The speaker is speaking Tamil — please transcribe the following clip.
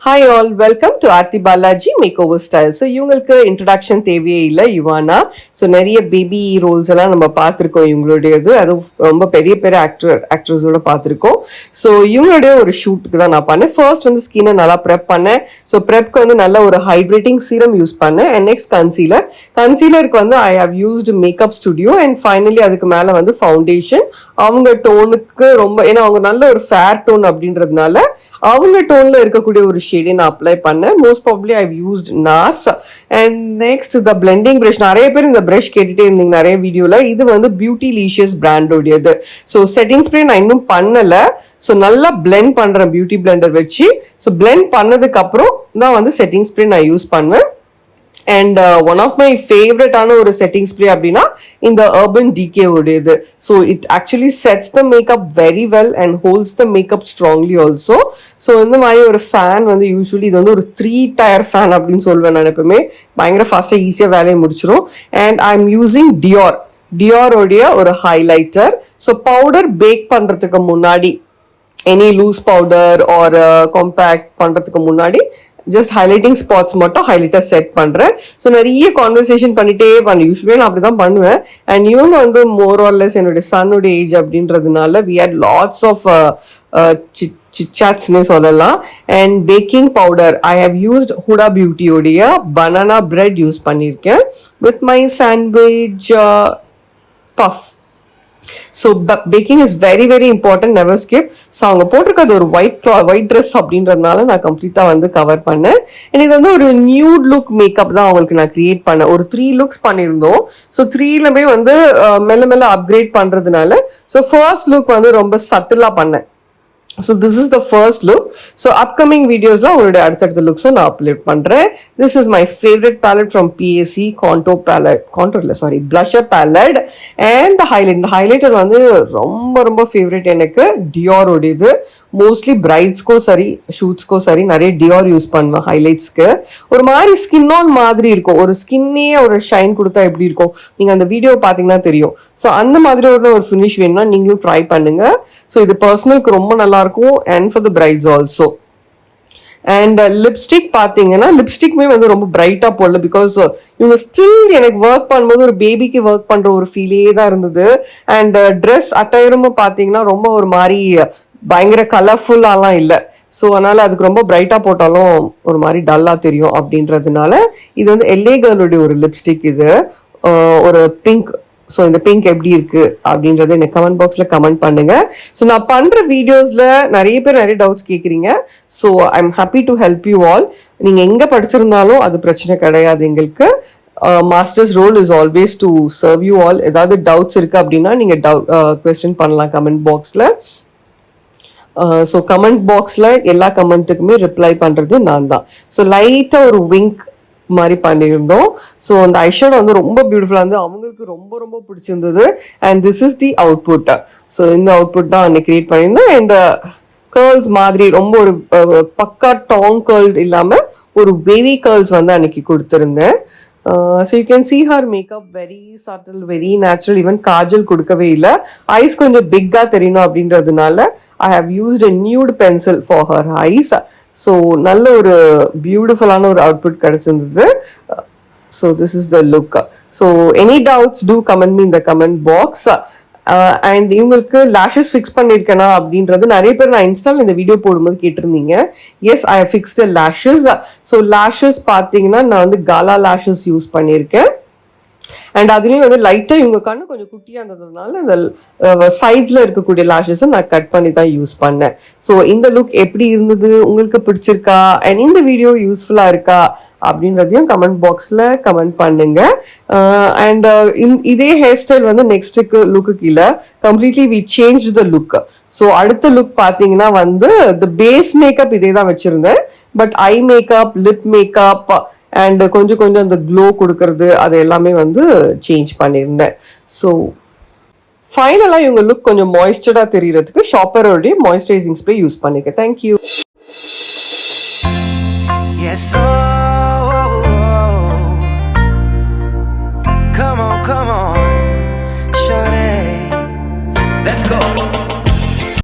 Hi all, welcome to Aarti Balaji Makeover Style. So இவங்களுக்கு இன்ட்ரடக்ஷன் தேவையே இல்லை யுவானா. ஸோ நிறைய பேபி ரோல்ஸ் எல்லாம் நம்ம பார்த்துருக்கோம் இவங்களுடையது. அதுவும் ரொம்ப பெரிய பெரிய ஆக்ட்ரஸோட பார்த்துருக்கோம். ஸோ இவங்களுடைய ஒரு ஷூட்டுக்கு தான் நான் பண்ணேன். ஃபர்ஸ்ட் வந்து ஸ்கின்னை நல்லா ப்ரெப் பண்ணேன். ஸோ ப்ரெப்க்கு வந்து நல்ல ஒரு ஹைட்ரேட்டிங் சீரம் யூஸ் பண்ணேன். அண்ட் நெக்ஸ்ட் கன்சீலருக்கு வந்து I have used Makeup Studio. And finally அதுக்கு மேலே வந்து ஃபவுண்டேஷன். அவங்க டோனுக்கு ரொம்ப, ஏன்னா அவங்க நல்ல ஒரு ஃபேர் டோன் அப்படின்றதுனால அவங்க டோன்ல இருக்கக்கூடிய ஒரு ஷேடை நான் அப்ளை பண்ணேன். Most probably I used Norse. And next the blending brush. நிறைய பேர் இந்த பிரஷ் கேட்டுட்டே இருந்தீங்க நிறைய வீடியோல. இது வந்து பியூட்டி லீஷியஸ் பிராண்டோடையது. ஸோ செட்டிங் ஸ்ப்ரே நான் இன்னும் பண்ணல. ஸோ நல்லா பிளெண்ட் பண்றேன் பியூட்டி பிளெண்டர் வச்சு. ஸோ பிளெண்ட் பண்ணதுக்கு அப்புறம் தான் வந்து செட்டிங் ஸ்ப்ரே நான் யூஸ் பண்ணுவேன். And one of my favorite ஒரு setting spray அப்படின்னா இந்த Urban Decay உடையது. So it actually sets the makeup very well and holds the makeup strongly also. So இந்த மாதிரி ஒரு ஃபேன் வந்து யூஸ்வலி இது வந்து ஒரு 3 tier ஃபேன் அப்படின்னு சொல்லுவேன் நான் எப்பவுமே. பயங்கர ஃபாஸ்ட்டாக ஈஸியாக வேலையை முடிச்சிடும். அண்ட் ஐ எம் யூசிங் டியோரோடைய ஒரு ஹைலைட்டர். ஸோ பவுடர் பேக் பண்ணுறதுக்கு முன்னாடி any loose powder or compact பண்ணுறதுக்கு முன்னாடி ஜஸ்ட் ஹைலைட்டிங் ஸ்பாட்ஸ் மட்டும் ஹைலைட்டர் செட் பண்றேன். ஸோ நிறைய கான்வர்சேஷன் பண்ணிட்டே யூஸ்வலி நான் அப்படிதான் பண்ணுவேன். அண்ட் இவங்க வந்து மோர் ஆர் லெஸ் என்னுடைய சன்னுடைய ஏஜ் அப்படின்றதுனால வி ஹேட் லாட்ஸ் ஆஃப் சிட்சாட்ஸ்னே சொல்லலாம். And baking powder I have used Huda பியூட்டியோடைய பனானா பிரெட் யூஸ் பண்ணியிருக்கேன் with my sandwich puff. So baking is very very important, never skip. So அவங்க போட்டிருக்கிறது ஒரு ஒயிட் ட்ரெஸ் அப்படின்றதுனால நான் கம்ப்ளீட்டாக வந்து கவர் பண்ணேன். அண்ட் இது வந்து ஒரு நியூட் லுக் மேக்கப் தான் அவங்களுக்கு நான் கிரியேட் பண்ணேன். ஒரு 3 லுக்ஸ் பண்ணியிருந்தோம். ஸோ 3லுமே வந்து மெல்ல மெல்ல அப்கிரேட் பண்ணுறதுனால ஸோ ஃபர்ஸ்ட் லுக் வந்து ரொம்ப சட்டிலாக பண்ணேன். So this is the first look. So upcoming videos la ungoda அடுத்த looks na upload பண்றேன். This is my favorite palette from PAC, blusher palette and the highlighter வந்து ரொம்ப favorite எனக்கு Dior உடையது. Mostly brides ko sari shoots ko sari நிறைய Dior யூஸ் பண்ணுவேன் highlights க்கு. ஒரு மாதிரி ஸ்கின் ஆன் மாதிரி இருக்கும். ஒரு ஸ்கின்னே ஒரு ஷைன் கொடுத்தா எப்படி இருக்கும் நீங்க அந்த வீடியோ பாத்தீங்கன்னா தெரியும். ஸோ அந்த மாதிரி ஒரு ஃபினிஷ் வேணும்னா நீங்களும் ட்ரை பண்ணுங்க. ஸோ இது பர்சனலுக்கு ரொம்ப நல்லா இருக்கும் and for the brides also. And lipstick பாத்தீங்கன்னா லிப்ஸ்டிக்மே வந்து ரொம்ப பிரைட்டா போடல. பிகாஸ் இவங்க ஸ்டில் எனக்கு ஒர்க் பண்ணும்போது ஒரு பேபிக்கு ஒர்க் பண்ற ஒரு ஃபீலே தான் இருந்தது. அண்ட் ட்ரெஸ் அட்டையரும் பாத்தீங்கன்னா ரொம்ப ஒரு மாதிரி பயங்கர கலர்ஃபுல்லாலாம் இல்லை. ஸோ அதனால அதுக்கு ரொம்ப பிரைட்டா போட்டாலும் ஒரு மாதிரி டல்லா தெரியும் அப்படின்றதுனால இது வந்து LA கேர்ளுடைய ஒரு லிப்ஸ்டிக். இது ஒரு பிங்க். ஸோ இந்த பிங்க் எப்படி இருக்கு அப்படின்றத எனக்கு கமெண்ட் பாக்ஸ்ல கமெண்ட் பண்ணுங்க. ஸோ நான் பண்ற வீடியோஸ்ல நிறைய பேர் நிறைய டவுட்ஸ் கேட்குறீங்க. So I am happy to help you all. நீங்க எங்க படிச்சிருந்தாலும் அது பிரச்சனை கிடையாது எங்களுக்கு. Masters role is always to serve you all. ஏதாவது டவுட்ஸ் இருக்கு அப்படின்னா நீங்க கொஸ்டின் பண்ணலாம் கமெண்ட் பாக்ஸ்ல. ஸோ கமெண்ட் பாக்ஸ்ல எல்லா கமெண்ட்டுக்குமே ரிப்ளை பண்றது நான் தான். ஸோ லைட்டா ஒரு விங்க் மாதிரி பண்ணியிருந்தோம். ஸோ அந்த ஐஷேடோ வந்து ரொம்ப பியூட்டிஃபுல்லாக இருந்து அவங்களுக்கு ரொம்ப ரொம்ப பிடிச்சிருந்தது. And this is the output. So இந்த அவுட்புட் தான் அன்னைக்கு கிரியேட் பண்ணியிருந்தோம். அண்ட் கேர்ள்ஸ் மாதிரி ரொம்ப ஒரு பக்கா டாங் கேர்ள் இல்லாமல் ஒரு வேவி கேர்ள்ஸ் வந்து அன்னைக்கு கொடுத்துருந்தேன். So you can see her makeup very subtle, very natural. Even kajal கொடுக்கவே இல்லை. ஐஸ் கொஞ்சம் பிக்கா தெரியணும் அப்படின்றதுனால I have used a nude pencil for her eyes. So நல்ல ஒரு பியூட்டிஃபுல்லான ஒரு அவுட்புட் கிடைச்சிருந்தது. So this is the look. So any doubts do comment me in the comment box. And இவங்களுக்கு லேஷஸ் ஃபிக்ஸ் பண்ணியிருக்கேனா அப்படின்றது நிறைய பேர் நான் இன்ஸ்டால் இந்த வீடியோ போடும்போது கேட்டிருந்தீங்க. Yes, I have fixed lashes. So lashes பார்த்தீங்கன்னா நான் வந்து காலா லேஷஸ் யூஸ் பண்ணியிருக்கேன். அண்ட் அதுலேயும் வந்து லைட்டாக இவங்க கண்ணு கொஞ்சம் குட்டியாக இருந்ததுனால அந்த சைட்ஸில் இருக்கக்கூடிய லேஷஸை நான் கட் பண்ணி தான் யூஸ் பண்ணேன். ஸோ இந்த லுக் எப்படி இருந்தது, உங்களுக்கு பிடிச்சிருக்கா, அண்ட் இந்த வீடியோ யூஸ்ஃபுல்லாக இருக்கா அப்படின்றதையும் கமெண்ட் பாக்ஸில் கமெண்ட் பண்ணுங்க. அண்ட் இதே ஹேர் ஸ்டைல் வந்து நெக்ஸ்ட்டுக்கு லுக்கு இல்லை completely we change the look. So அடுத்த லுக் பார்த்தீங்கன்னா வந்து த பேஸ் மேக்கப் இதே தான் வச்சுருந்தேன். But eye makeup, lip makeup and கொஞ்சம் அந்த க்ளோ கொடுக்கறது அது எல்லாமே வந்து சேஞ்ச் பண்ணியிருந்தேன். ஸோ ஃபைனலாக இவங்க லுக் கொஞ்சம் மாய்ஸ்சர்டாக தெரியறதுக்கு ஷாப்பரோடைய மாய்ஸ்சரைசிங் ஸ்ப்ரே யூஸ் பண்ணிருக்கேன். தேங்க்யூ.